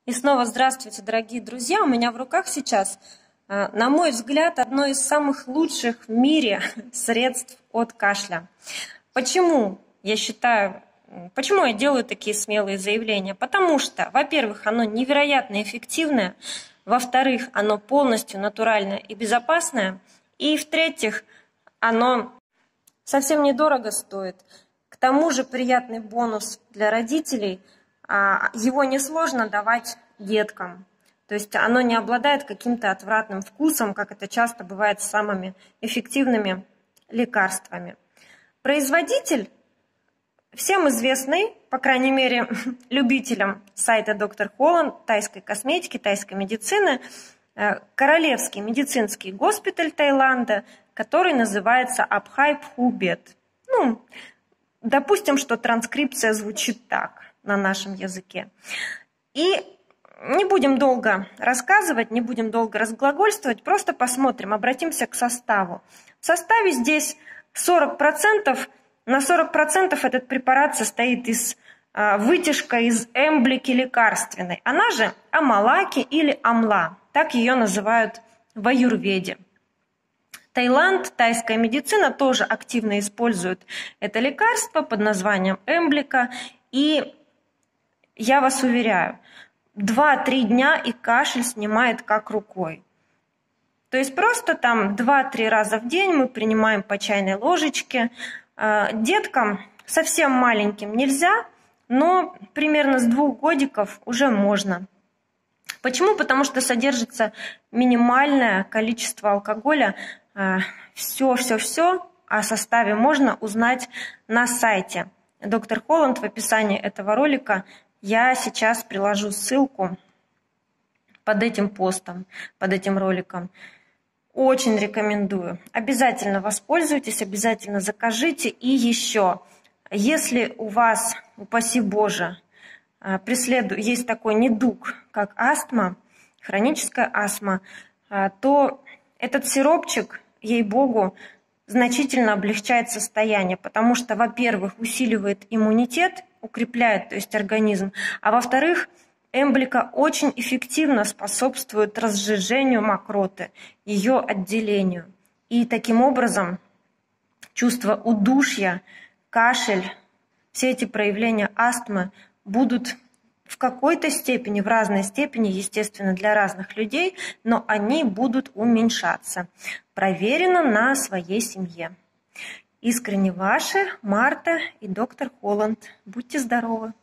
И снова здравствуйте, дорогие друзья. У меня в руках сейчас, на мой взгляд, одно из самых лучших в мире средств от кашля. Почему я делаю такие смелые заявления? Потому что, во-первых, оно невероятно эффективное, во-вторых, оно полностью натуральное и безопасное, и в-третьих, оно совсем недорого стоит. К тому же приятный бонус для родителей – его несложно давать деткам. То есть оно не обладает каким-то отвратным вкусом, как это часто бывает с самыми эффективными лекарствами. Производитель всем известный, по крайней мере, любителям сайта Доктор Холланд, тайской косметики, тайской медицины, Королевский медицинский госпиталь Таиланда, который называется Абхай Пхубет. Допустим, что транскрипция звучит так на нашем языке. И не будем долго рассказывать, не будем долго разглагольствовать, просто посмотрим, обратимся к составу. В составе здесь 40%, на 40% этот препарат состоит из вытяжка из эмблики лекарственной. Она же амалаки или амла, так ее называют в аюрведе. Таиланд, тайская медицина тоже активно использует это лекарство под названием эмблика. И я вас уверяю, 2-3 дня и кашель снимает как рукой. То есть просто там 2-3 раза в день мы принимаем по чайной ложечке. Деткам совсем маленьким нельзя, но примерно с 2 годиков уже можно. Почему? Потому что содержится минимальное количество алкоголя. Все о составе можно узнать на сайте Доктор Холланд. В описании этого ролика я сейчас приложу ссылку под этим постом, под этим роликом. Очень рекомендую. Обязательно воспользуйтесь, обязательно закажите. И еще, если у вас, упаси Боже, есть такой недуг, как астма, хроническая астма, то этот сиропчик, ей-богу, значительно облегчает состояние, потому что, во-первых, усиливает иммунитет, укрепляет, то есть организм, а во-вторых, эмблика очень эффективно способствует разжижению мокроты, ее отделению. И таким образом чувство удушья, кашель, все эти проявления астмы будут в какой-то степени, в разной степени, естественно, для разных людей, но они будут уменьшаться. Проверено на своей семье. Искренне ваши Марта и доктор Холланд. Будьте здоровы!